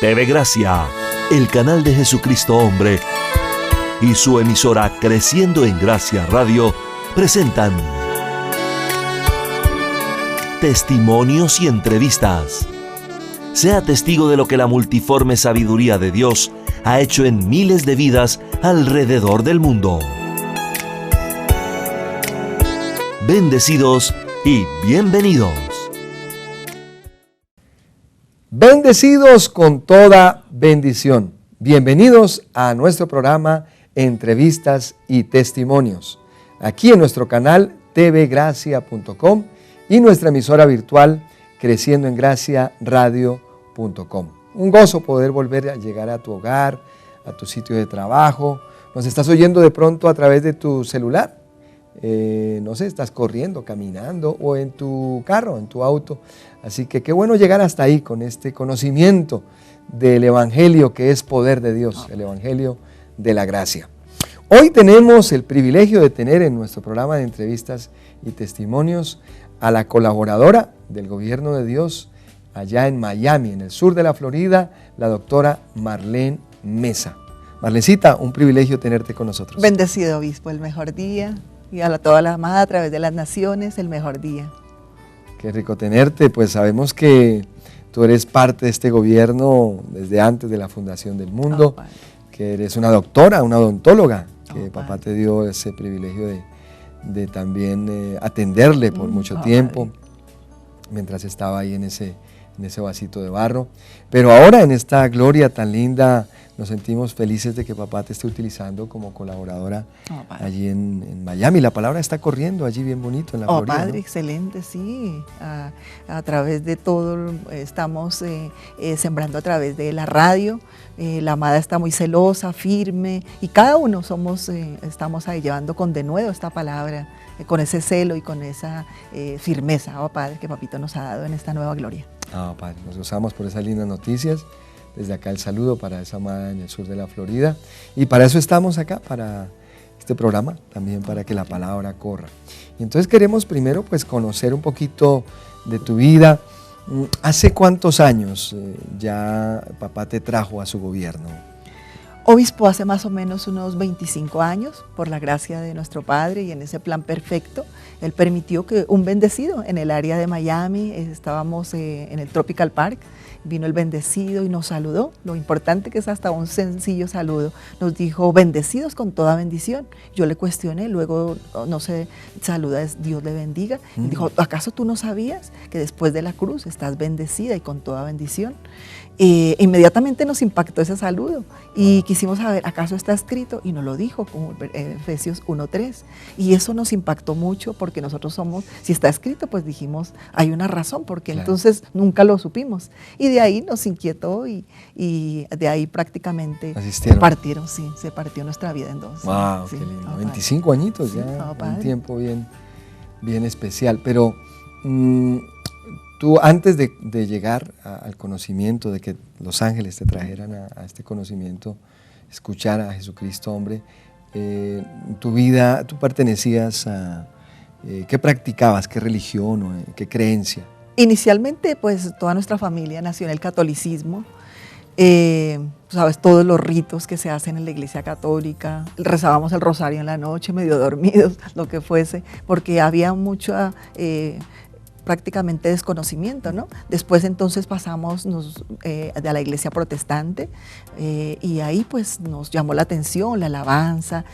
TV Gracia, el canal de Jesucristo Hombre, y su emisora Creciendo en Gracia Radio presentan testimonios y entrevistas. Sea testigo de lo que la multiforme sabiduría de Dios ha hecho en miles de vidas alrededor del mundo. Bendecidos y bienvenidos. Bendecidos con toda bendición. Bienvenidos a nuestro programa Entrevistas y Testimonios, aquí en nuestro canal tvgracia.com y nuestra emisora virtual Creciendo en Gracia Radio.com. Un gozo poder volver a llegar a tu hogar, a tu sitio de trabajo. Nos estás oyendo de pronto a través de tu celular. No sé, estás corriendo, caminando o en tu carro, en tu auto. Así que qué bueno llegar hasta ahí con este conocimiento del Evangelio que es poder de Dios, el Evangelio de la gracia. Hoy tenemos el privilegio de tener en nuestro programa de entrevistas y testimonios a la colaboradora del Gobierno de Dios allá en Miami, en el sur de la Florida, la doctora Marlene Mesa. Marlencita, un privilegio tenerte con nosotros. Bendecido obispo, el mejor día. Y a toda la amada a través de las naciones, el mejor día. Qué rico tenerte, pues sabemos que tú eres parte de este gobierno desde antes de la fundación del mundo, que eres una doctora, una odontóloga, que papá te dio ese privilegio de también atenderle por mucho tiempo, mientras estaba ahí en ese vasito de barro. Pero ahora en esta gloria tan linda, nos sentimos felices de que papá te esté utilizando como colaboradora allí en Miami. La palabra está corriendo allí bien bonito en la Florida. Padre, ¿no? Excelente, sí. A través de todo estamos sembrando a través de la radio. La amada está muy celosa, firme, y cada uno estamos ahí llevando con denuedo esta palabra, con ese celo y con esa firmeza, Padre, que papito nos ha dado en esta nueva gloria. Padre, nos gozamos por esas lindas noticias. Desde acá el saludo para esa amada en el sur de la Florida. Y para eso estamos acá, para este programa, también para que la palabra corra. Y entonces queremos primero pues conocer un poquito de tu vida. ¿Hace cuántos años ya papá te trajo a su gobierno? Obispo, hace más o menos unos 25 años, por la gracia de nuestro Padre y en ese plan perfecto, Él permitió que un bendecido en el área de Miami, estábamos en el Tropical Park, vino el bendecido y nos saludó. Lo importante que es hasta un sencillo saludo. Nos dijo, bendecidos con toda bendición. Yo le cuestioné, luego no se saluda, es Dios le bendiga. Y dijo, ¿acaso tú no sabías que después de la cruz estás bendecida y con toda bendición? Inmediatamente nos impactó ese saludo y quisimos saber, ¿acaso está escrito? Y nos lo dijo, como Efesios 1:3. Y eso nos impactó mucho porque nosotros somos, si está escrito, pues dijimos, hay una razón, porque claro. Entonces nunca lo supimos. Y de ahí nos inquietó y de ahí prácticamente se partió nuestra vida en dos. ¡Wow! Sí, qué lindo. 25 añitos ya, un tiempo bien especial. Pero tú, antes de llegar al conocimiento, de que los ángeles te trajeran a este conocimiento, escuchar a Jesucristo hombre, tu vida, tú pertenecías a, ¿qué practicabas? ¿Qué religión o qué creencia? Inicialmente, pues toda nuestra familia nació en el catolicismo. Sabes, todos los ritos que se hacen en la iglesia católica, rezábamos el rosario en la noche, medio dormidos, lo que fuese, porque había mucha prácticamente desconocimiento, ¿no? Después entonces pasamos a la iglesia protestante y ahí pues nos llamó la atención la alabanza,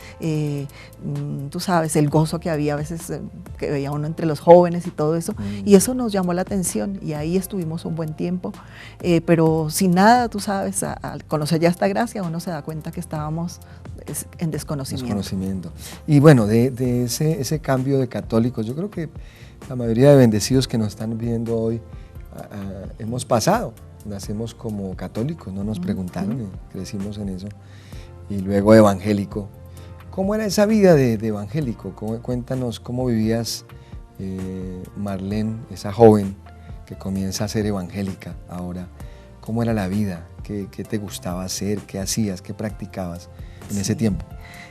tú sabes, el gozo que había a veces que veía uno entre los jóvenes y todo eso, y eso nos llamó la atención y ahí estuvimos un buen tiempo, pero sin nada, tú sabes, al conocer ya esta gracia uno se da cuenta que estábamos en desconocimiento. Y bueno, de ese cambio de católicos, yo creo que la mayoría de bendecidos que nos están viendo hoy hemos pasado, nacemos como católicos, no nos preguntaron, crecimos en eso, y luego evangélico. ¿Cómo era esa vida de evangélico? Cuéntanos cómo vivías, Marlene, esa joven que comienza a ser evangélica ahora. ¿Cómo era la vida? ¿Qué te gustaba hacer? ¿Qué hacías? ¿Qué practicabas en ese tiempo?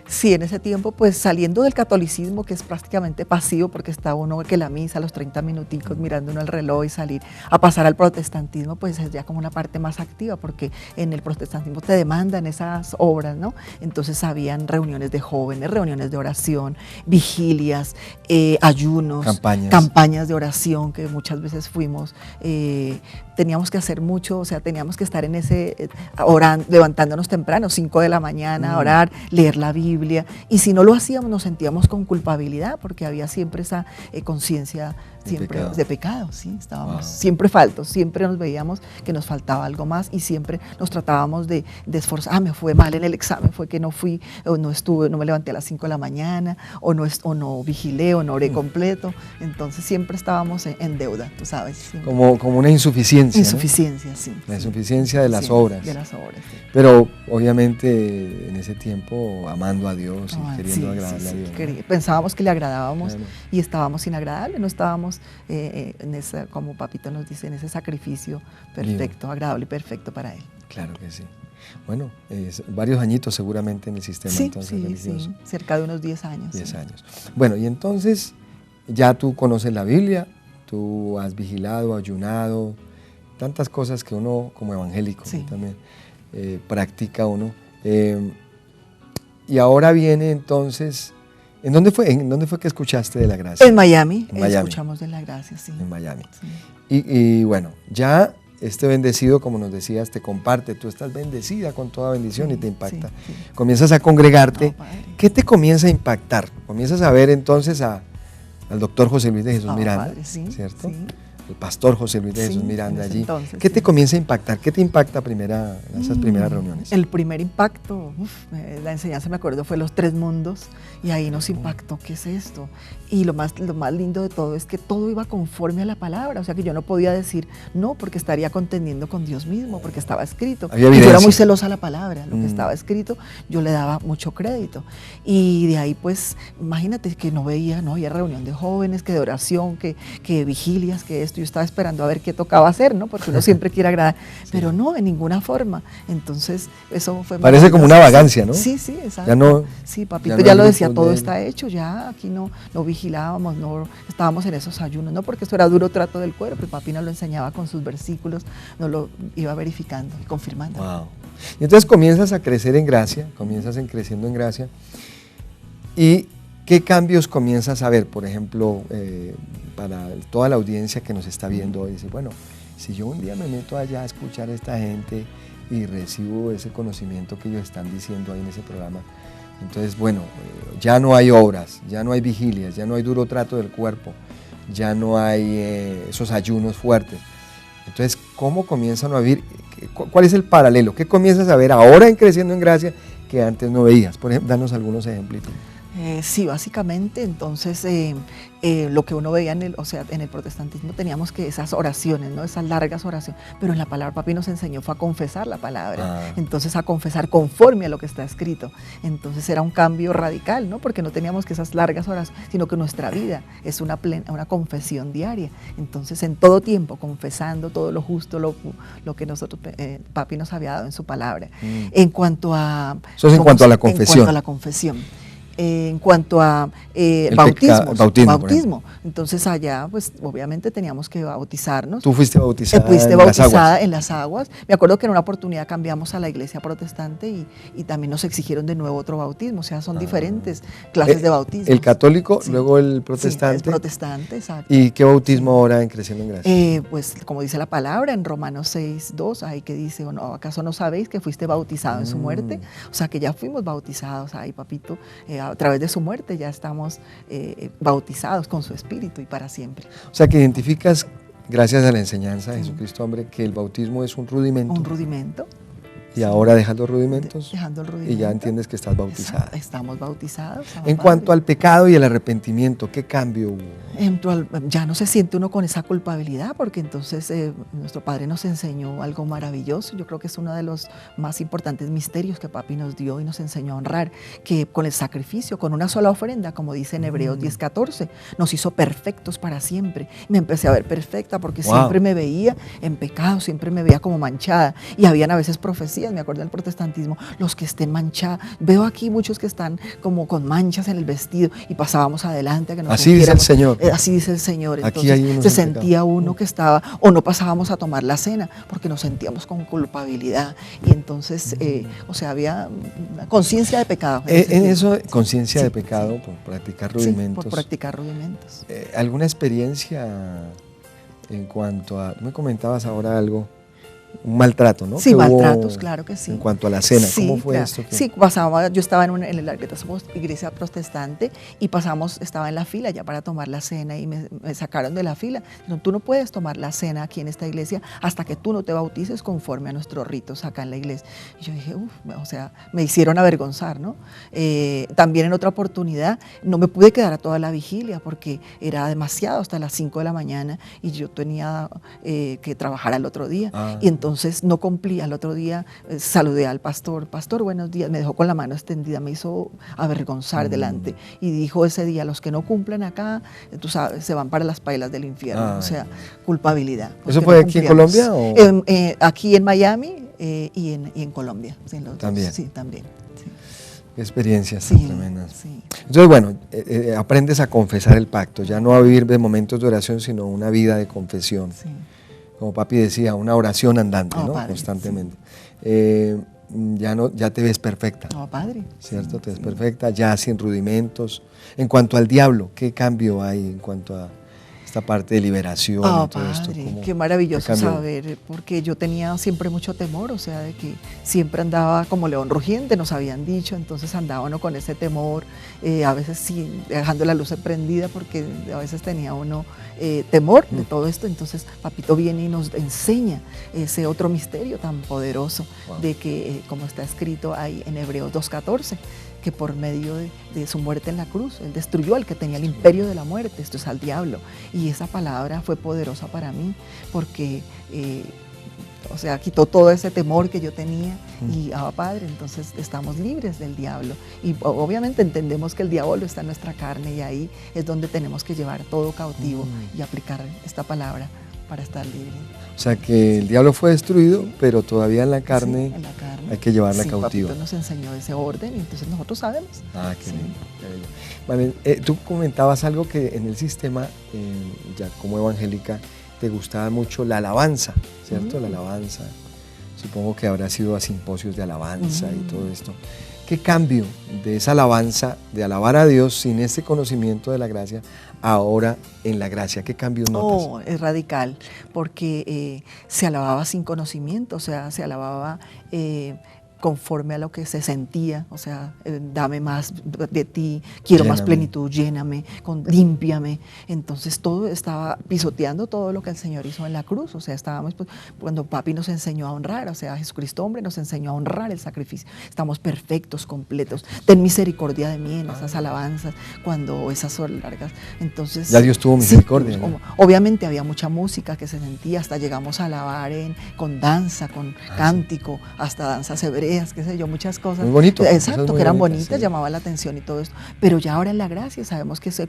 Sí, en ese tiempo, pues saliendo del catolicismo, que es prácticamente pasivo, porque está uno que la misa a los 30 minuticos mirando uno el reloj y salir a pasar al protestantismo, pues es ya como una parte más activa, porque en el protestantismo te demandan esas obras, ¿no? Entonces habían reuniones de jóvenes, reuniones de oración, vigilias, ayunos, campañas de oración, que muchas veces fuimos, teníamos que hacer mucho, o sea, teníamos que estar en ese, orando, levantándonos temprano, 5 de la mañana, a orar, leer la Biblia, y si no lo hacíamos nos sentíamos con culpabilidad, porque había siempre esa conciencia de pecado, sí, estábamos siempre faltos, siempre nos veíamos que nos faltaba algo más, y siempre nos tratábamos de esforzar. Me fue mal en el examen, fue que no fui, o no estuve, no me levanté a las 5 de la mañana, o no vigilé, o no oré completo. Entonces siempre estábamos en deuda, tú sabes. Como una insuficiencia. Insuficiencia, ¿no? Sí. La insuficiencia de las obras. De las obras, sí. Pero obviamente en ese tiempo amando a Dios y queriendo agradarle a Dios. Pensábamos que le agradábamos, y estábamos inagradables, no estábamos en esa, como papito nos dice, en ese sacrificio perfecto, agradable y perfecto para él. Claro que sí. Bueno, varios añitos seguramente en el sistema, entonces religioso. Sí, cerca de unos 10 años. 10 años. Bueno, y entonces ya tú conoces la Biblia, tú has vigilado, ayunado, tantas cosas que uno como evangélico también practica uno. Y ahora viene entonces, ¿en dónde fue que escuchaste de la gracia? En Miami. Escuchamos de la gracia, sí. En Miami. Sí. Y bueno, ya este bendecido, como nos decías, te comparte, tú estás bendecida con toda bendición y te impacta. Sí. Comienzas a congregarte. ¿Qué te comienza a impactar? Comienzas a ver entonces al doctor José Luis de Jesús Miranda, padre, ¿cierto? Sí. El pastor José Luis de Jesús Miranda allí. Entonces, ¿qué te comienza a impactar? ¿Qué te impacta en esas primeras reuniones? El primer impacto, la enseñanza, me acuerdo, fue los 3 mundos, y ahí nos impactó, ¿qué es esto? Y lo más lindo de todo es que todo iba conforme a la palabra, o sea que yo no podía decir no, porque estaría contendiendo con Dios mismo, porque estaba escrito. Y yo era muy celosa a la palabra, lo que estaba escrito, yo le daba mucho crédito. Y de ahí, pues, imagínate que no había reunión de jóvenes, que de oración, que vigilias, que esto. Yo estaba esperando a ver qué tocaba hacer, ¿no? Porque uno siempre quiere agradar, pero no, de ninguna forma. Entonces, eso fue parece como una vagancia, ¿no? Sí, exacto. Ya no, sí, papito ya lo decía, todo está hecho, ya aquí no vigilábamos, no estábamos en esos ayunos, no, porque eso era duro trato del cuerpo, y papi nos lo enseñaba con sus versículos, nos lo iba verificando y confirmando. Wow. Y entonces comienzas a crecer en gracia, creciendo en gracia, y ¿qué cambios comienzas a ver? Por ejemplo, para toda la audiencia que nos está viendo hoy, dice, bueno, si yo un día me meto allá a escuchar a esta gente y recibo ese conocimiento que ellos están diciendo ahí en ese programa, entonces, bueno, ya no hay obras, ya no hay vigilias, ya no hay duro trato del cuerpo, ya no hay esos ayunos fuertes. Entonces, ¿cómo comienzan a vivir? ¿Cuál es el paralelo? ¿Qué comienzas a ver ahora en Creciendo en Gracia que antes no veías? Por ejemplo, danos algunos ejemplitos. Sí, básicamente, entonces lo que uno veía en el protestantismo teníamos que esas oraciones, ¿no? Esas largas oraciones, pero en la palabra papi nos enseñó fue a confesar la palabra, entonces a confesar conforme a lo que está escrito. Entonces era un cambio radical, ¿no? Porque no teníamos que esas largas oraciones, sino que nuestra vida es una confesión diaria. Entonces en todo tiempo confesando todo lo justo, lo que nosotros papi nos había dado en su palabra. En cuanto a la confesión. En cuanto a la confesión. En cuanto a bautismo. Entonces allá, pues obviamente teníamos que bautizarnos. ¿Tú fuiste bautizada? Fuiste bautizada en las aguas. Me acuerdo que en una oportunidad cambiamos a la iglesia protestante y también nos exigieron de nuevo otro bautismo. O sea, son diferentes clases de bautismo. El católico, luego el protestante. Sí, el protestante, exacto. ¿Y qué bautismo ahora en Creciendo en Gracia? Pues como dice la palabra en Romanos 6:2, ahí que dice, ¿acaso no sabéis que fuiste bautizado en su muerte? O sea, que ya fuimos bautizados ahí, papito. A través de su muerte ya estamos bautizados con su espíritu y para siempre. O sea que identificas, gracias a la enseñanza de Jesucristo, hombre, que el bautismo es un rudimento. Un rudimento. Y ahora dejas los rudimentos. Dejando el rudimento. Y ya entiendes que estás bautizada. Estamos bautizados. En cuanto al pecado y el arrepentimiento, ¿qué cambio hubo? Ya no se siente uno con esa culpabilidad, porque entonces nuestro Padre nos enseñó algo maravilloso. Yo creo que es uno de los más importantes misterios que papi nos dio y nos enseñó a honrar, que con el sacrificio, con una sola ofrenda, como dice en Hebreos 10:14, nos hizo perfectos para siempre. Me empecé a ver perfecta porque siempre me veía en pecado, siempre me veía como manchada, y habían a veces profecías decías, me acuerdo del protestantismo, los que estén manchados, veo aquí muchos que están como con manchas en el vestido y pasábamos adelante a que nos así dice el Señor. Así dice el Señor. Aquí Entonces se sentía uno que estaba, o no pasábamos a tomar la cena porque nos sentíamos con culpabilidad y entonces, o sea, había una conciencia de pecado. En eso, conciencia de pecado por practicar rudimentos. Sí, por practicar rudimentos. ¿Alguna experiencia en cuanto a, me comentabas ahora algo, un maltrato, ¿no? Sí, maltratos, claro que sí. En cuanto a la cena, sí, ¿cómo fue claro. esto? Sí, pasaba, yo estaba en la iglesia protestante y estaba en la fila ya para tomar la cena y me sacaron de la fila. No, tú no puedes tomar la cena aquí en esta iglesia hasta que tú no te bautices conforme a nuestros ritos acá en la iglesia. Y yo dije, o sea, me hicieron avergonzar, ¿no? También en otra oportunidad no me pude quedar a toda la vigilia porque era demasiado, hasta las 5 de la mañana y yo tenía que trabajar al otro día. Y entonces no cumplí. Al otro día saludé al pastor, buenos días, me dejó con la mano extendida, me hizo avergonzar delante y dijo ese día, los que no cumplen acá, tú sabes, se van para las pailas del infierno, o sea, culpabilidad. ¿Eso fue aquí en Colombia? ¿O? Aquí en Miami y en Colombia. Sí, también. Sí, también. Sí. Qué experiencias sí, tremendas. Sí. Entonces, bueno, aprendes a confesar el pacto, ya no a vivir de momentos de oración, sino una vida de confesión. Sí. Como papi decía, una oración andante, ¿no? Padre, constantemente. Sí. Ya te ves perfecta. Padre. ¿Cierto? Sí, te ves perfecta, ya sin rudimentos. En cuanto al diablo, ¿qué cambio hay en cuanto a esta parte de liberación y todo padre, esto? Qué maravilloso saber, porque yo tenía siempre mucho temor, o sea, de que siempre andaba como león rugiente, nos habían dicho, entonces andaba uno con ese temor, a veces sí, dejando la luz prendida, porque a veces tenía uno temor de todo esto, entonces Papito viene y nos enseña ese otro misterio tan poderoso, de que, como está escrito ahí en Hebreos 2:14, que por medio de su muerte en la cruz, Él destruyó al que tenía el imperio de la muerte, esto es al diablo. Y esa palabra fue poderosa para mí, porque, o sea, quitó todo ese temor que yo tenía y, Padre, entonces estamos libres del diablo. Y obviamente entendemos que el diablo está en nuestra carne y ahí es donde tenemos que llevar todo cautivo y aplicar esta palabra para estar libres. O sea que el diablo fue destruido, pero todavía en la carne, hay que llevarla cautiva. Papito nos enseñó ese orden y entonces nosotros sabemos. Qué lindo, qué bello. Vale, tú comentabas algo que en el sistema, ya como evangélica, te gustaba mucho la alabanza, ¿cierto? La alabanza. Supongo que habrá sido a simposios de alabanza y todo esto. ¿Qué cambio de esa alabanza, de alabar a Dios sin ese conocimiento de la gracia, ahora en la gracia? ¿Qué cambios notas? Es radical, porque se alababa sin conocimiento, o sea, se alababa conforme a lo que se sentía, o sea, dame más de ti, quiero más plenitud, lléname, límpiame. Entonces todo estaba pisoteando todo lo que el Señor hizo en la cruz, o sea, estábamos, cuando papi nos enseñó a honrar, o sea, Jesucristo hombre nos enseñó a honrar el sacrificio, estamos perfectos, completos, ten misericordia de mí en esas alabanzas, cuando esas son largas, entonces... Ya Dios tuvo misericordia. Sí, ¿no? Obviamente había mucha música que se sentía, hasta llegamos a alabar con danza, con cántico, hasta danzas hebreas, qué sé yo, muchas cosas. Muy bonito. Exacto, que eran bonitas, llamaba la atención y todo esto. Pero ya ahora en la gracia sabemos que es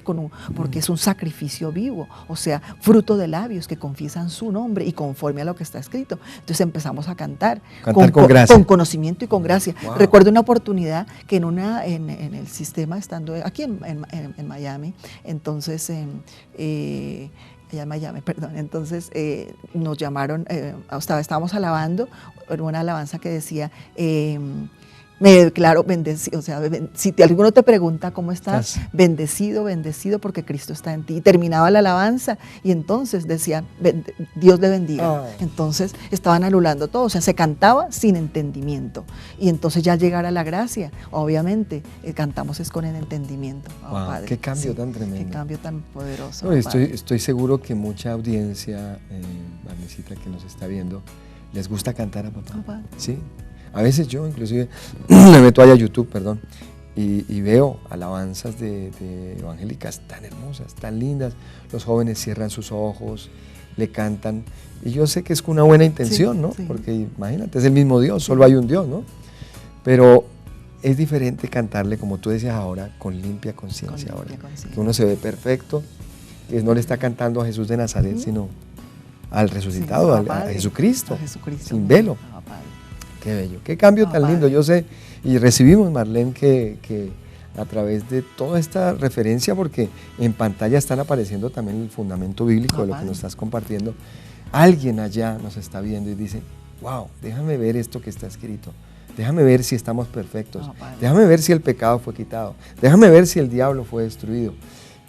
porque es un sacrificio vivo, o sea, fruto de labios que confiesan su nombre y conforme a lo que está escrito. Entonces empezamos a cantar con gracia. Con conocimiento y con gracia. Wow. Recuerdo una oportunidad que en el sistema, estando aquí en Miami, entonces... allá en Miami, perdón. Entonces nos llamaron, estábamos alabando, una alabanza que decía, me declaro bendecido, o sea, si alguno te pregunta cómo estás, bendecido, bendecido porque Cristo está en ti. Y terminaba la alabanza y entonces decían, Dios le bendiga. Entonces estaban anulando todo, o sea, se cantaba sin entendimiento. Y entonces ya al llegar a la gracia, obviamente, cantamos es con el entendimiento. Padre. Qué cambio tan tremendo. Qué cambio tan poderoso. No, estoy seguro que mucha audiencia, Magnesita, que nos está viendo, les gusta cantar a papá. Sí. A veces yo inclusive me meto ahí a YouTube, perdón, y veo alabanzas de evangélicas tan hermosas, tan lindas. Los jóvenes cierran sus ojos, le cantan, y yo sé que es con una buena intención, ¿no? Porque imagínate, es el mismo Dios, solo hay un Dios, ¿no? Pero es diferente cantarle, como tú decías ahora, con limpia conciencia ahora. Que uno se ve perfecto, que no le está cantando a Jesús de Nazaret, sino al resucitado, a Jesucristo, sin velo. Qué bello, qué cambio tan lindo. Yo sé, y recibimos, Marlene, que a través de toda esta referencia, porque en pantalla están apareciendo también el fundamento bíblico de lo que nos estás compartiendo, alguien allá nos está viendo y dice, wow, déjame ver esto que está escrito, déjame ver si estamos perfectos, déjame ver si el pecado fue quitado, déjame ver si el diablo fue destruido.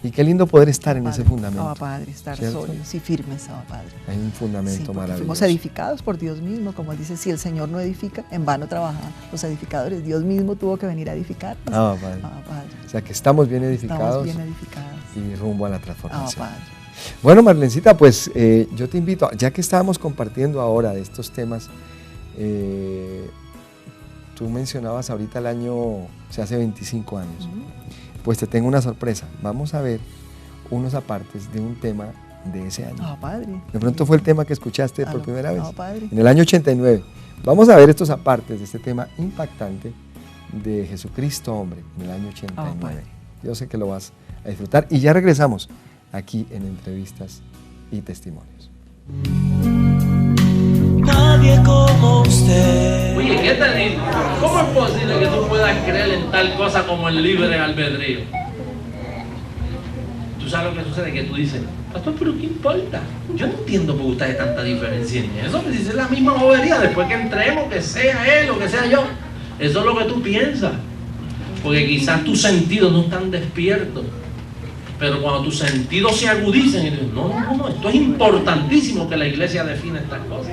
Y qué lindo poder estar en ese fundamento. Padre, estar ¿cierto? sólidos y firmes, Padre. Hay un fundamento maravilloso. Fuimos edificados por Dios mismo, como él dice, si el Señor no edifica, en vano trabajan los edificadores. Dios mismo tuvo que venir a edificar. Padre. O sea que estamos bien edificados. Estamos bien edificados. Y rumbo a la transformación. Padre. Bueno, Marlencita, pues yo te invito, ya que estábamos compartiendo ahora de estos temas, tú mencionabas ahorita el año, o sea, hace 25 años. Pues te tengo una sorpresa. Vamos a ver unos apartes de un tema de ese año. Padre. De pronto fue el tema que escuchaste por primera vez. Padre. En el año 89. Vamos a ver estos apartes de este tema impactante de Jesucristo hombre en el año 89. Yo sé que lo vas a disfrutar y ya regresamos aquí en Entrevistas y Testimonios. Nadie como usted. Oye, ¿qué tal? ¿Cómo es posible que tú puedas creer en tal cosa como el libre albedrío? Tú sabes lo que sucede, que tú dices, pastor, pero ¿qué importa? Yo no entiendo por qué ustedes tanta diferencia en eso, pues si es la misma bobería, después que entremos, que sea él o que sea yo. Eso es lo que tú piensas. Porque quizás tus sentidos no están despiertos. Pero cuando tus sentidos se agudicen, y dices, no, esto es importantísimo que la iglesia define estas cosas.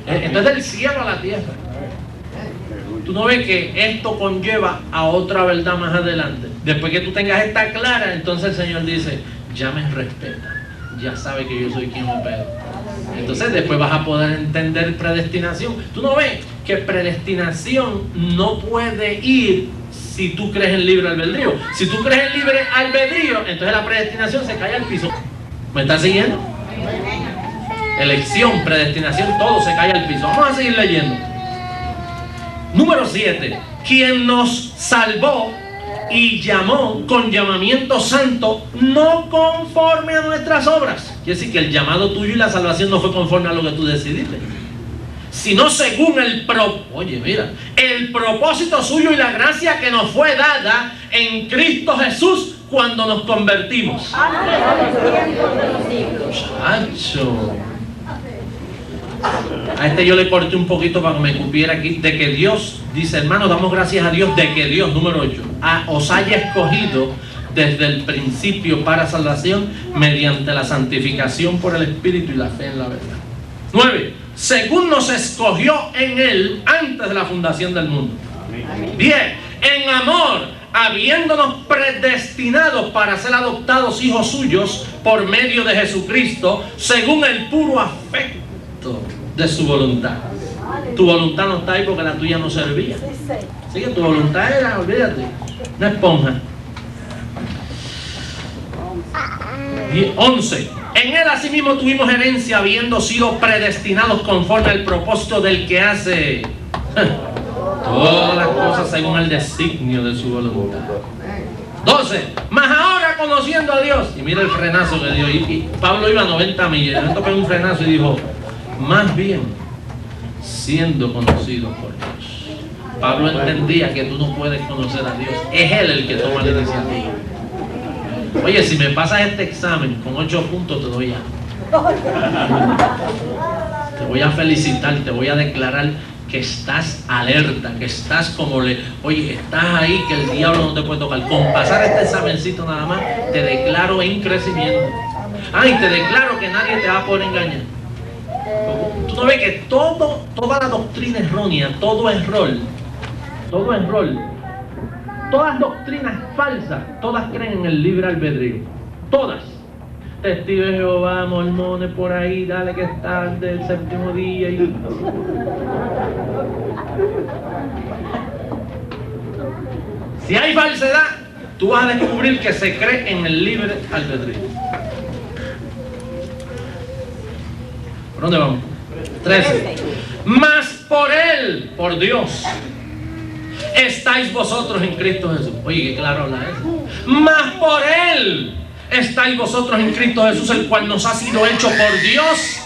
Esto es del cielo a la tierra. Tú no ves que esto conlleva a otra verdad más adelante. Después que tú tengas esta clara, entonces el Señor dice, ya me respeta, ya sabe que yo soy quien opera. Entonces después vas a poder entender predestinación. Tú no ves que predestinación no puede ir si tú crees en libre albedrío. Si tú crees en libre albedrío, entonces la predestinación se cae al piso. ¿Me estás siguiendo? Elección, predestinación, todo se cae al piso. Vamos a seguir leyendo. Número 7. Quien nos salvó y llamó con llamamiento santo, no conforme a nuestras obras. Quiere decir que el llamado tuyo y la salvación no fue conforme a lo que tú decidiste, sino según el propósito suyo y la gracia que nos fue dada en Cristo Jesús cuando nos convertimos. Muchacho. A este yo le corté un poquito para que me cupiera aquí. De que Dios, dice, hermano, damos gracias a Dios de que Dios, número 8, os haya escogido desde el principio para salvación mediante la santificación por el Espíritu y la fe en la verdad. 9. Según nos escogió en Él antes de la fundación del mundo. 10. En amor, habiéndonos predestinados para ser adoptados hijos suyos por medio de Jesucristo, según el puro afecto de su voluntad. Tu voluntad no está ahí porque la tuya no servía. Así que tu voluntad era, olvídate, una esponja. Y 11. En Él asimismo tuvimos herencia, habiendo sido predestinados conforme al propósito del que hace todas las cosas según el designio de su voluntad. 12. Mas ahora conociendo a Dios. Y mira el frenazo que dio. Y Pablo iba a 90 millas. Le tocó un frenazo y dijo, más bien siendo conocido por Dios. Pablo entendía que tú no puedes conocer a Dios. Es Él el que toma la iniciativa. Oye, si me pasas este examen con 8 puntos, te doy te voy a felicitar, te voy a declarar que estás alerta, que estás oye, estás ahí, que el diablo no te puede tocar. Con pasar este examencito nada más, te declaro en crecimiento. Y te declaro que nadie te va a poder engañar. Tú no ves que toda la doctrina errónea, todo error, todas doctrinas falsas, todas creen en el libre albedrío. Todas. Testigos de Jehová, mormones por ahí, dale que es tarde, el séptimo día. Si hay falsedad, tú vas a descubrir que se cree en el libre albedrío. ¿Por dónde vamos? 13. Mas por Él, por Dios, estáis vosotros en Cristo Jesús. Oye, qué claro habla eso. Mas por Él estáis vosotros en Cristo Jesús, el cual nos ha sido hecho por Dios,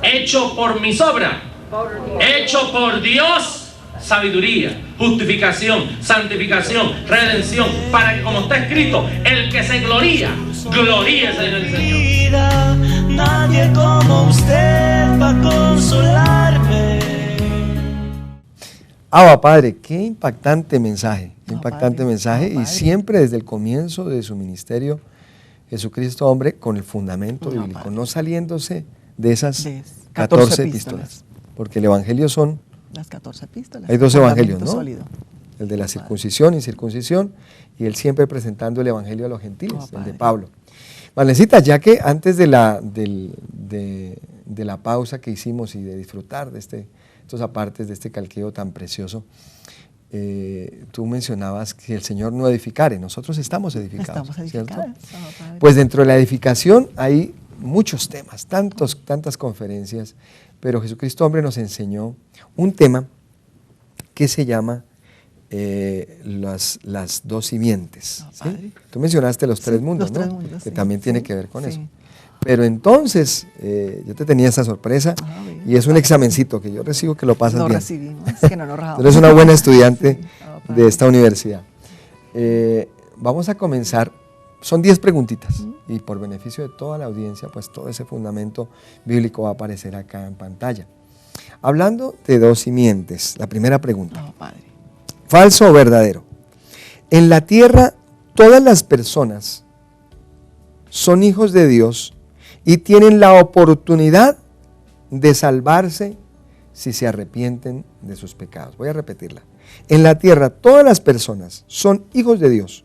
hecho por mis obras. Hecho por Dios, sabiduría, justificación, santificación, redención, para que, como está escrito, el que se gloría, gloríese en el Señor. Nadie como usted va a consolarme. Abba Padre, qué impactante mensaje, Padre, mensaje, y Padre. siempre desde el comienzo de su ministerio, Jesucristo hombre con el fundamento No, bíblico, Padre. no saliéndose de esas De 14 14 epístolas, porque el evangelio son, Las 14 epístolas. hay dos fundamento evangelios, ¿no? sólido. El de la circuncisión y circuncisión, y él siempre presentando el evangelio a los gentiles, el de Padre. Pablo. Valenecita, ya que antes de la pausa que hicimos y de disfrutar de estos apartes de este calqueo tan precioso, tú mencionabas que el Señor no edificare, nosotros estamos edificados, Estamos ¿cierto? edificadas. Padre. Pues dentro de la edificación hay muchos temas, tantas conferencias, pero Jesucristo hombre nos enseñó un tema que se llama las dos simientes. Ah, ¿sí? Padre. Tú mencionaste los tres Sí, mundos, los tres ¿no? mundos, Que sí, también tiene sí, que ver con sí. eso. Pero entonces, yo te tenía esta sorpresa, bien. y es un examencito que yo recibo que lo pasas Lo bien. recibimos, que no nos rajamos. Tú eres una buena estudiante Sí, Padre. de esta universidad. Vamos a comenzar, son 10 preguntitas, y por beneficio de toda la audiencia, pues todo ese fundamento bíblico va a aparecer acá en pantalla. Hablando de dos simientes, la primera pregunta, No, Padre. ¿falso o verdadero? En la tierra todas las personas son hijos de Dios y tienen la oportunidad de salvarse si se arrepienten de sus pecados. Voy a repetirla. En la tierra todas las personas son hijos de Dios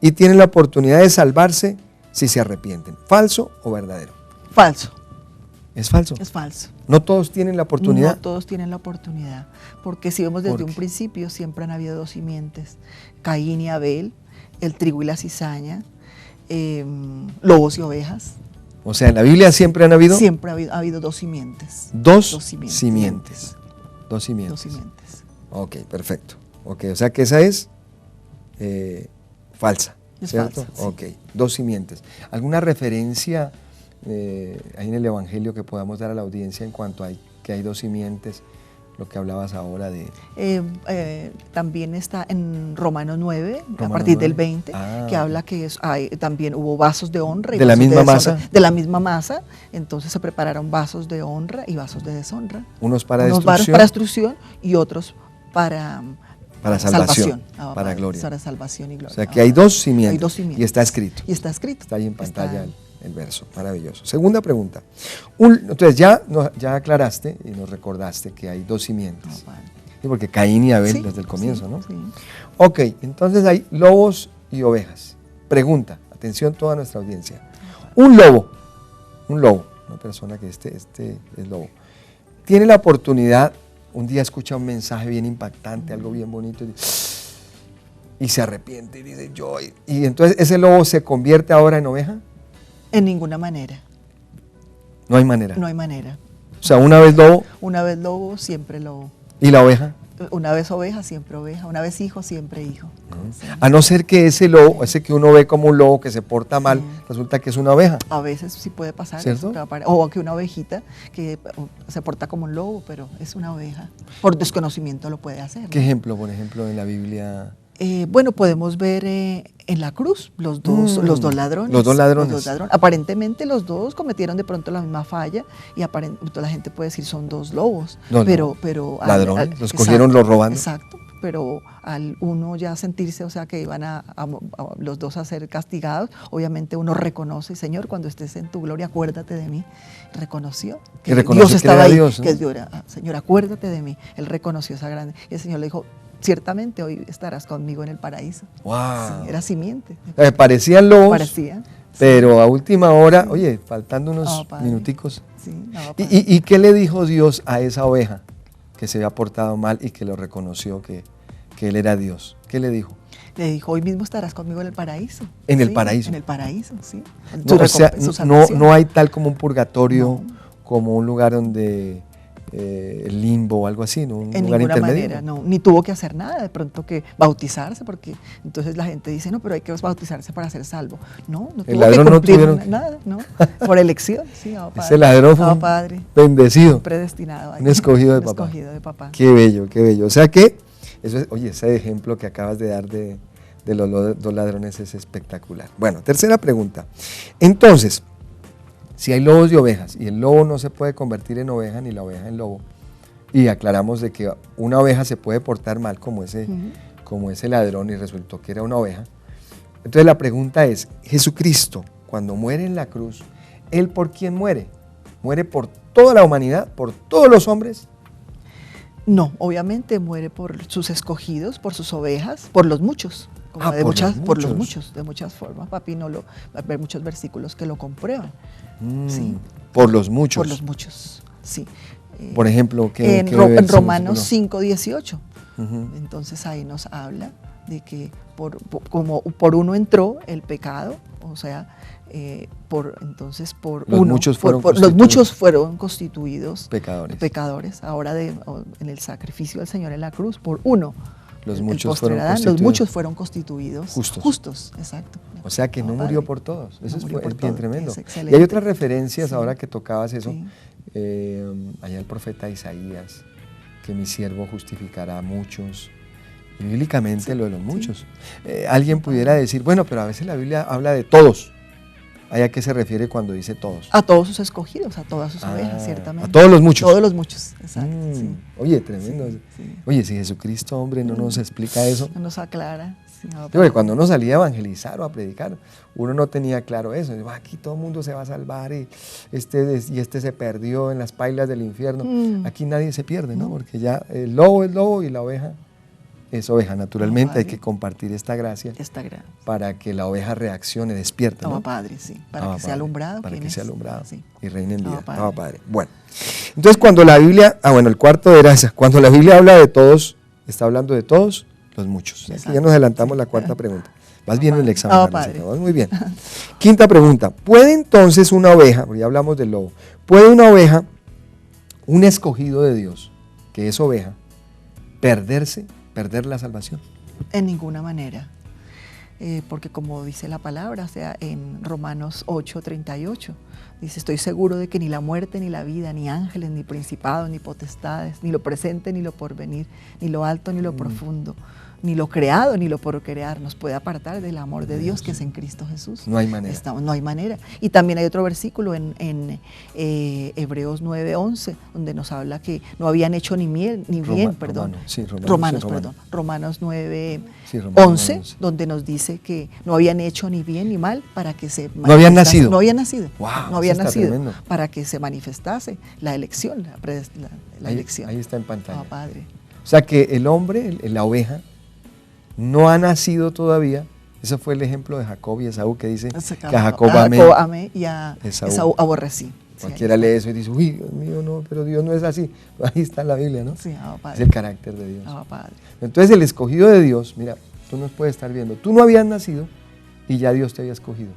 y tienen la oportunidad de salvarse si se arrepienten. ¿Falso o verdadero? Falso, Es falso. es falso. No todos tienen la oportunidad. No todos tienen la oportunidad, porque si vemos desde ¿Por un qué? principio siempre han habido dos simientes, Caín y Abel, el trigo y la cizaña, lobos y ovejas. O sea, en la Biblia siempre han habido Siempre ha habido dos simientes. dos Dos simientes. simientes. Dos simientes. Dos simientes. Ok, perfecto. Ok, o sea que esa es falsa, Es ¿cierto? falsa, sí. Ok, dos simientes. ¿Alguna referencia ahí en el Evangelio que podamos dar a la audiencia en cuanto a que hay dos simientes? Lo que hablabas ahora de... También está en Romanos 9, a Romanos partir 9. del 20, Ah, que ok. habla que también hubo vasos de honra. Y ¿De la vasos misma deshonra. masa? De la misma masa, entonces se prepararon vasos de honra y vasos de deshonra. Unos para Unos destrucción, para destrucción y otros para salvación, Ah, para gloria. Para salvación y gloria. O sea que hay dos simientes, Hay dos simientes. y está escrito. Y está escrito. Está ahí en pantalla Está- el verso, maravilloso. Segunda pregunta. Entonces ya aclaraste y nos recordaste que hay dos simientes. Ah, vale. Sí, porque Caín y Abel Sí, desde el comienzo, sí, ¿no? sí. Ok, entonces hay lobos y ovejas. Pregunta, atención toda nuestra audiencia. Un lobo, una persona que este es lobo, tiene la oportunidad, un día escucha un mensaje bien impactante, algo bien bonito, y se arrepiente y dice yo, y entonces ese lobo se convierte ahora en oveja. En ninguna manera. No hay manera. No hay manera. O sea, una vez lobo Una vez lobo, siempre lobo. y la oveja. Una vez oveja, siempre oveja. Una vez hijo, siempre hijo. Sí. A no ser que ese lobo, ese que uno ve como un lobo que se porta mal, resulta que es una oveja. A veces sí puede pasar. ¿Cierto? eso, o que una ovejita que se porta como un lobo, pero es una oveja. Por desconocimiento lo puede hacer. ¿no? ¿Qué ejemplo, por ejemplo, en la Biblia? Bueno, podemos ver en la cruz los dos ladrones. Los dos ladrones. Los dos ladrones. Aparentemente los dos cometieron de pronto la misma falla y la gente puede decir son dos lobos. No, pero ladrones, los exacto, cogieron los robando. Exacto, pero al uno ya sentirse, o sea, que iban a los dos a ser castigados, obviamente uno reconoce, Señor, cuando estés en tu gloria, acuérdate de mí. Reconoció Y reconoció Dios que estaba era ahí, Dios, ¿no? que Dios era, Señor, acuérdate de mí. Él reconoció esa grande. Y el Señor le dijo, ciertamente hoy estarás conmigo en el paraíso. ¡Wow! Sí, era simiente. Parecían lobos, Parecía. pero a última hora, oye, faltando unos Padre. minuticos. Sí, no, padre. ¿Y qué le dijo Dios a esa oveja que se había portado mal y que lo reconoció que él era Dios? ¿Qué le dijo? Le dijo, hoy mismo estarás conmigo en el paraíso. En el Sí, paraíso. En el paraíso, sí. No, o sea, Su salvación. no hay tal como un purgatorio, No. como un lugar donde el limbo o algo así, ¿no? Un En lugar ninguna intermedio. manera, no, ni tuvo que hacer nada, de pronto que bautizarse, porque entonces la gente dice, no, pero hay que bautizarse para ser salvo. No, no El tuvo ladrón que no cumplir tuvieron- nada, ¿no? Por elección, sí, Abba Padre. Ese ladrón fue Abba un Padre, bendecido, predestinado. ahí. un escogido de Un papá. escogido de papá. Qué bello, qué bello. O sea que, eso es, oye, ese ejemplo que acabas de dar de los dos ladrones es espectacular. Bueno, tercera pregunta. Entonces, si hay lobos y ovejas, y el lobo no se puede convertir en oveja, ni la oveja en lobo, y aclaramos de que una oveja se puede portar mal como ese ladrón y resultó que era una oveja. Entonces la pregunta es, Jesucristo, cuando muere en la cruz, ¿Él por quién muere? ¿Muere por toda la humanidad, por todos los hombres? No, obviamente muere por sus escogidos, por sus ovejas, por los muchos. Como Ah, de por los por los muchos. muchos, de muchas formas. Papi no lo, va a haber muchos versículos que lo comprueban. Sí. Por los muchos. Por los muchos, sí. Por ejemplo, ¿qué en versículo? Romanos 5:18. Ujú. Entonces ahí nos habla de que como por uno entró el pecado, o sea, entonces por Los uno, muchos fueron los constituidos. muchos fueron constituidos Pecadores. Ahora en el sacrificio del Señor en la cruz, por uno. Los el muchos postrer fueron Adán, constituidos. los muchos fueron constituidos Justos. exacto. O sea que no Abba murió Padre. por todos. Eso No murió es por bien todos. tremendo. Es Y excelente. hay otras referencias Sí. ahora que tocabas eso. Sí. Allá el profeta Isaías, que mi siervo justificará a muchos. Y bíblicamente Sí, lo de los sí. muchos. Alguien pudiera decir, bueno, pero a veces la Biblia habla de todos. ¿A qué se refiere cuando dice todos? A todos sus escogidos, a todas sus Ah, ovejas, ciertamente. a todos los muchos. Todos los muchos, exacto. Sí. Oye, tremendo. Sí, sí. Oye, si Jesucristo, hombre, no nos explica eso. No nos aclara. Sí, Abba Yo, Padre. cuando uno salía a evangelizar o a predicar, uno no tenía claro eso. Digo, aquí todo el mundo se va a salvar y este se perdió en las pailas del infierno. Aquí nadie se pierde, ¿no? Porque ya el lobo es lobo y la oveja es oveja. Naturalmente Abba hay Padre. que compartir esta gracia Esta gran. para que la oveja reaccione, despierte, ¿no? Abba Padre, sí. Para Abba que sea Padre, alumbrado. para ¿quién que es? sea alumbrado Sí. y reine en vida. Abba Padre. Abba Padre. Bueno, entonces cuando la Biblia, el cuarto era esa, cuando la Biblia habla de todos, está hablando de todos los muchos. Aquí Exacto. ya nos adelantamos la cuarta pregunta. Vas bien en el examen, Abba Marlecita, Padre. vas muy bien. Quinta pregunta, ¿puede entonces una oveja, porque ya hablamos del lobo, puede una oveja, un escogido de Dios, que es oveja, perder la salvación? En ninguna manera. Porque como dice la palabra, o sea, en Romanos 8:38, dice, estoy seguro de que ni la muerte, ni la vida, ni ángeles, ni principados, ni potestades, ni lo presente, ni lo porvenir, ni lo alto, ni lo profundo, ni lo creado, ni lo por crear, nos puede apartar del amor de Dios que es en Cristo Jesús. No hay manera. No hay manera. Y también hay otro versículo en Hebreos 9:11, donde nos habla que no habían hecho ni bien, Romanos 9:11, Sí, Romanos. donde nos dice que no habían hecho ni bien ni mal para que se No habían manifestase. nacido. No habían nacido. Wow, no habían eso está nacido. tremendo. Para que se manifestase la elección, la elección. Ahí está en pantalla. Abba Padre. O sea que el hombre, la oveja, no ha nacido todavía. Ese fue el ejemplo de Jacob y Esaú, que dice que a Jacob amé. Y a Esaú. Esaú aborrecí. Cualquiera lee eso y dice, uy, Dios mío, no, pero Dios no es así. Ahí está en la Biblia, ¿no? Sí, Abba Es Padre. el carácter de Dios. Abba Padre. Entonces el escogido de Dios, mira, tú nos puedes estar viendo, tú no habías nacido y ya Dios te había escogido.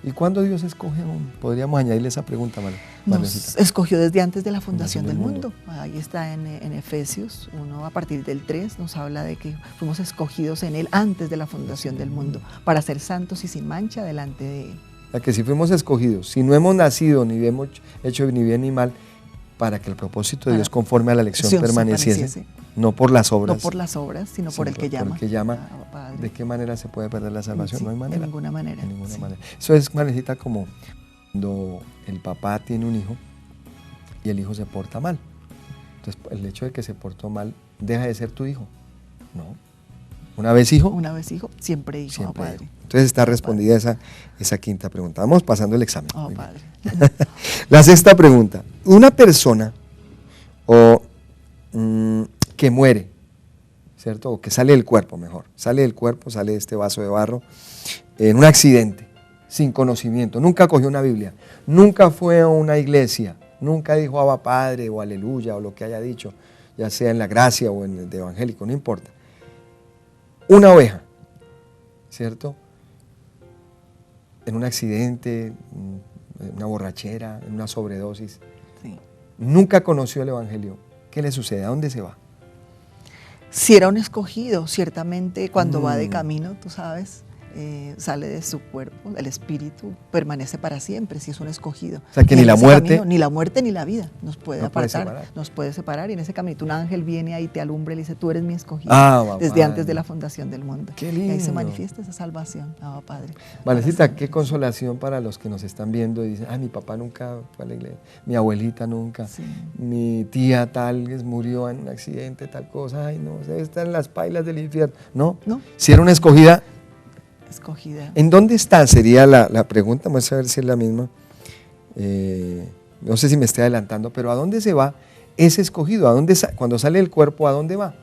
¿Y cuándo Dios escoge a uno? Podríamos añadirle esa pregunta, Nos Marlecita. escogió desde antes de la fundación del mundo. mundo. Ahí está en Efesios 1, a partir del 3, nos habla de que fuimos escogidos en Él antes de la fundación del mundo, para ser santos y sin mancha delante de Él. O sea que si fuimos escogidos, si no hemos nacido ni hemos hecho ni bien ni mal, para que el propósito de Dios conforme a la elección Elección permaneciese, permaneciese. No por las obras. No por las obras, sino por el que llama. Por el que llama. Abba Padre. ¿De qué manera se puede perder la salvación? Sí, No hay manera. De ninguna manera. De ninguna Sí. manera. Eso es, Marlecita, como cuando el papá tiene un hijo y el hijo se porta mal. Entonces, el hecho de que se portó mal deja de ser tu hijo. No. Una vez hijo, Una vez hijo, siempre hijo, siempre Abba hijo. Padre. Entonces está respondida esa quinta pregunta. Vamos pasando el examen. Abba Muy bien. Padre. La sexta pregunta. Una persona que muere, ¿cierto? O que sale del cuerpo, mejor. Sale del cuerpo, sale de este vaso de barro, en un accidente, sin conocimiento. Nunca cogió una Biblia, nunca fue a una iglesia, nunca dijo Abba Padre o Aleluya o lo que haya dicho, ya sea en la gracia o en el de evangélico, no importa. Una oveja, ¿cierto? En un accidente, en una borrachera, en una sobredosis. Sí. nunca conoció el Evangelio, ¿qué le sucede? ¿A dónde se va? Si era un escogido, ciertamente cuando va de camino, tú sabes, sale de su cuerpo, el espíritu permanece para siempre, si es un escogido. O sea que Y ni en la ese muerte, camino, ni la muerte ni la vida nos puede no puede apartar, separar. nos puede separar. Y en ese camino un ángel viene ahí, te alumbra y le dice, tú eres mi escogido, Abba, desde Padre. antes de la fundación del mundo. Qué Y ahí se lindo. manifiesta esa salvación, Abba Padre. Valecita, qué consolación para los que nos están viendo y dicen, mi papá nunca fue a la iglesia, mi abuelita nunca, Sí. mi tía tal murió en un accidente, tal cosa, ay no, debe estar en las pailas del infierno. No, No. si era una escogida, Escogida. ¿en dónde está? Sería la pregunta, vamos a ver si es la misma. No sé si me estoy adelantando, pero ¿a dónde se va ese escogido? Cuando sale del cuerpo, ¿a dónde va?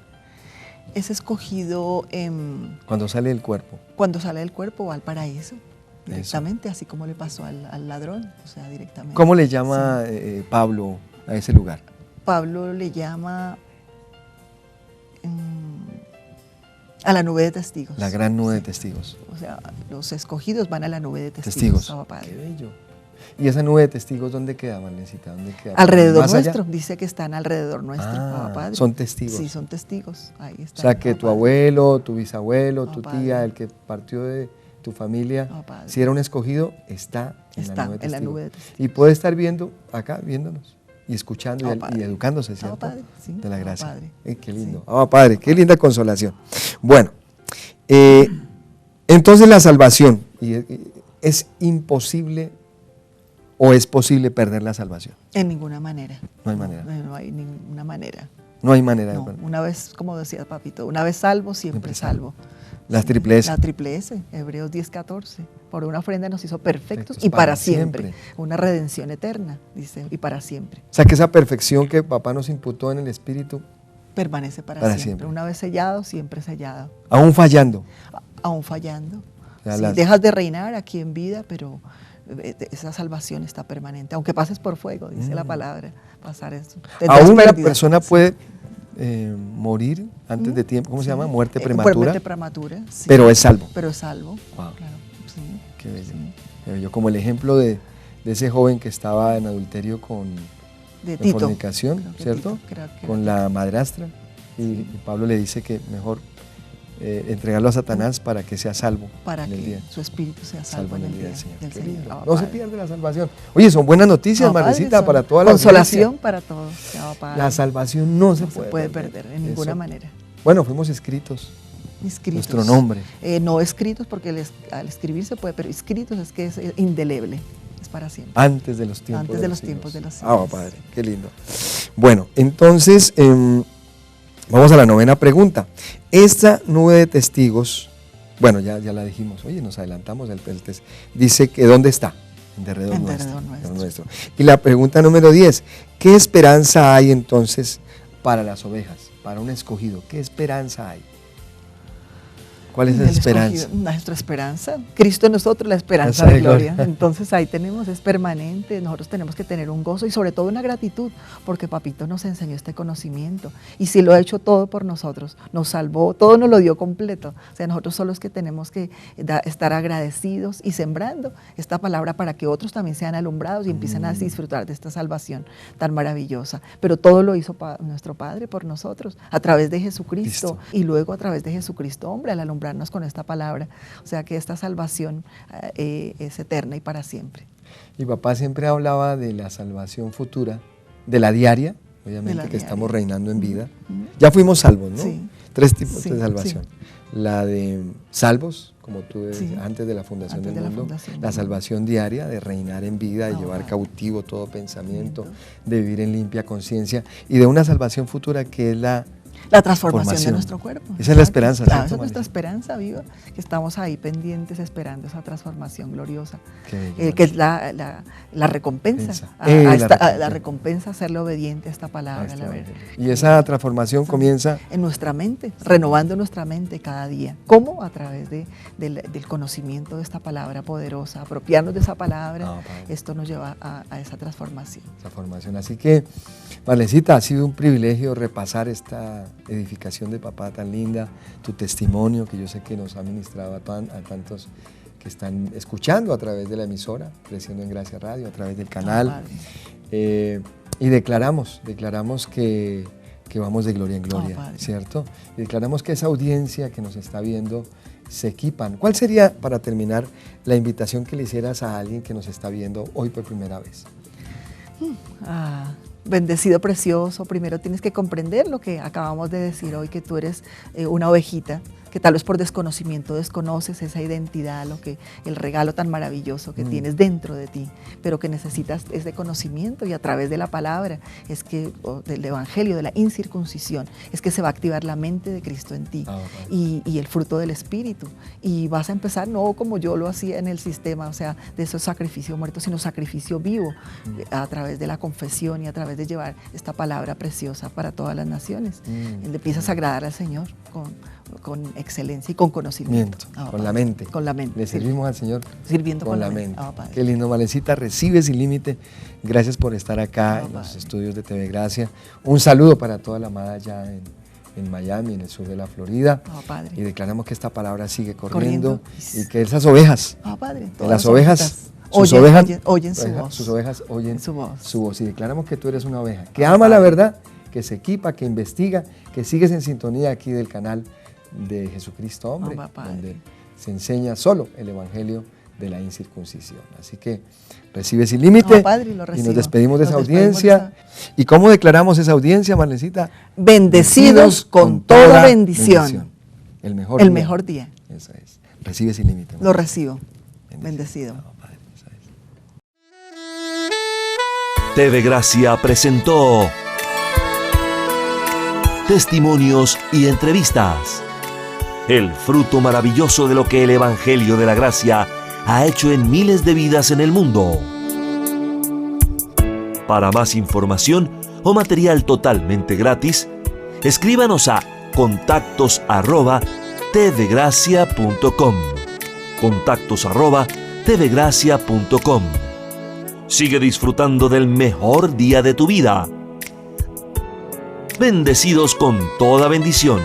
Es escogido Cuando sale del cuerpo. cuando sale del cuerpo, va al paraíso, directamente, así como le pasó al ladrón, o sea, directamente. ¿Cómo le llama Pablo a ese lugar? Pablo le llama a la nube de testigos. La gran nube de testigos. O sea, los escogidos van a la nube de testigos. Abba Padre. Qué bello. ¿Y esa nube de testigos dónde queda, Marlencita? ¿Dónde queda? Alrededor ¿Más allá? nuestro, dice que están alrededor nuestro, Abba Padre. Son testigos. Sí, son testigos, ahí O están. sea, que Abba tu Padre. abuelo, tu bisabuelo, tu Abba tía, Padre. el que partió de tu familia, Abba Padre. si era un escogido, está en Está la nube de en la testigos. nube de testigos. Y puede estar viendo acá, viéndonos, y escuchando Abba y Padre. educándose, Abba ¿cierto? Padre, sí, De la Abba gracia. Padre. Qué lindo. Sí. Abba Padre, qué linda consolación. Bueno, entonces la salvación, ¿es imposible o es posible perder la salvación? En ninguna manera. No hay manera. No hay ninguna manera. No hay manera No, de perder. una vez, como decía Papito, una vez salvo, siempre salvo. La triple S. La triple S, Hebreos 10:14. Por una ofrenda nos hizo perfectos Perfectos y para para siempre. siempre. Una redención eterna, dice, y para siempre. O sea, que esa perfección que papá nos imputó en el Espíritu, Permanece para Para siempre. siempre. Una vez sellado, siempre sellado. aún fallando, Aún fallando. O sea, Sí, las- dejas de reinar aquí en vida, pero esa salvación está permanente. Aunque pases por fuego, dice la palabra, pasar eso. Tendrás aún la pérdida. persona puede morir antes de tiempo, ¿cómo se llama? Muerte Por prematura, muerte prematura, sí. pero es salvo. Pero es salvo. Wow. Claro, sí. Qué bello. Sí. Qué bello. Como el ejemplo de ese joven que estaba en adulterio De en Tito. fornicación, Creo que ¿cierto? Tito, creo que Con era la madrastra. Y Pablo le dice que mejor entregarlo a Satanás para que sea salvo para en el que día. su espíritu sea salvo en el día del Señor. del Qué Señor. lindo. Abba No se Padre. pierde la salvación. Oye, son buenas noticias, Abba Padre, Marlecita, son para toda la consolación audiencia. para todos. Abba Padre. La salvación no se No se puede perder en ninguna Eso. manera. Bueno, fuimos escritos. Inscritos. Nuestro nombre. No escritos porque al escribir se puede, pero inscritos es que es indeleble. Es para siempre. Antes de los tiempos Antes de los tiempos siglos. de los Ah, siglos. Padre, qué lindo. Bueno, entonces, vamos a la novena pregunta. Esta nube de testigos, bueno, ya la dijimos, oye, nos adelantamos, dice que ¿dónde está? En derredor En nuestro. derredor nuestro. nuestro. Y la pregunta número 10, ¿qué esperanza hay entonces para las ovejas, para un escogido? ¿Qué esperanza hay? ¿Cuál es la El esperanza? escogido, nuestra esperanza. Cristo en nosotros, la esperanza Esa de de gloria. gloria. Entonces ahí tenemos, es permanente. Nosotros tenemos que tener un gozo y sobre todo una gratitud, porque Papito nos enseñó este conocimiento. Y si lo ha hecho todo por nosotros, nos salvó, todo nos lo dio completo. O sea, nosotros son los que tenemos que estar agradecidos y sembrando esta palabra para que otros también sean alumbrados y empiecen a disfrutar de esta salvación tan maravillosa. Pero todo lo hizo nuestro Padre por nosotros, a través de Jesucristo. Cristo. Y luego a través de Jesucristo, hombre, al alumbrarnos con esta palabra. O sea que esta salvación es eterna y para siempre. Mi papá siempre hablaba de la salvación futura, de la diaria, obviamente De la que diaria. estamos reinando en vida. Ya fuimos salvos, ¿no? Sí. 3 tipos Sí, de salvación. La de salvos, como tú decías, Sí. antes de la fundación Antes del de la mundo. fundación La del salvación diaria, de reinar en vida, de Ah, llevar wow. cautivo todo pensamiento, de vivir en limpia conciencia. Y de una salvación futura que es la transformación formación. de nuestro cuerpo. Esa es la esperanza, Claro, ¿cierto, esa es nuestra María? esperanza viva, que estamos ahí pendientes esperando esa transformación gloriosa, Qué bello, que es la recompensa, Recompensa. la recompensa a serle obediente a esta a palabra, este la verdad. evangelio. Y esa transformación comienza En nuestra mente, renovando nuestra mente cada día. ¿Cómo? A través del conocimiento de esta palabra poderosa, apropiarnos de esa palabra, Ah, Padre. esto nos lleva a esa transformación. esa formación. Así que, Valecita, ha sido un privilegio repasar esta edificación de papá tan linda, tu testimonio que yo sé que nos ha ministrado a tantos que están escuchando a través de la emisora, Creciendo en Gracia Radio, a través del canal. Y declaramos que vamos de gloria en gloria, Padre. ¿cierto? Y declaramos que esa audiencia que nos está viendo se equipan. ¿Cuál sería, para terminar, la invitación que le hicieras a alguien que nos está viendo hoy por primera vez? Bendecido precioso, primero tienes que comprender lo que acabamos de decir hoy, que tú eres una ovejita, que tal vez por desconocimiento desconoces esa identidad, el regalo tan maravilloso que tienes dentro de ti, pero que necesitas ese conocimiento, y a través de la palabra, del evangelio, de la incircuncisión, es que se va a activar la mente de Cristo en ti y el fruto del Espíritu. Y vas a empezar no como yo lo hacía en el sistema, o sea, de esos sacrificios muertos, sino sacrificio vivo, a través de la confesión y a través de llevar esta palabra preciosa para todas las naciones. Le empiezas a agradar al Señor con excelencia y con conocimiento. Con la mente. Con la mente. Le servimos al Señor sirviendo con la mente. Qué lindo, Marlencita. Recibe sin límite. Gracias por estar acá en los estudios de TV Gracia. Un saludo para toda la amada allá en Miami, en el sur de la Florida. Y declaramos que esta palabra sigue corriendo y que esas ovejas, las ovejas, oyen su voz. Sus ovejas oyen su voz. Y declaramos que tú eres una oveja que ama la verdad, que se equipa, que investiga, que sigues en sintonía aquí del canal de Jesucristo Hombre, donde se enseña solo el evangelio de la incircuncisión. Así que recibe sin límite y nos despedimos de esa audiencia. ¿Y cómo declaramos esa audiencia, Marlencita? Bendecidos con toda bendición. El mejor día. Eso es. Recibe sin límite. Lo recibo. Bendecido. TV Gracia presentó Testimonios y entrevistas. El fruto maravilloso de lo que el Evangelio de la Gracia ha hecho en miles de vidas en el mundo. Para más información o material totalmente gratis, escríbanos a contactos@tvgracia.com. contactos@tvgracia.com. Sigue disfrutando del mejor día de tu vida. Bendecidos con toda bendición.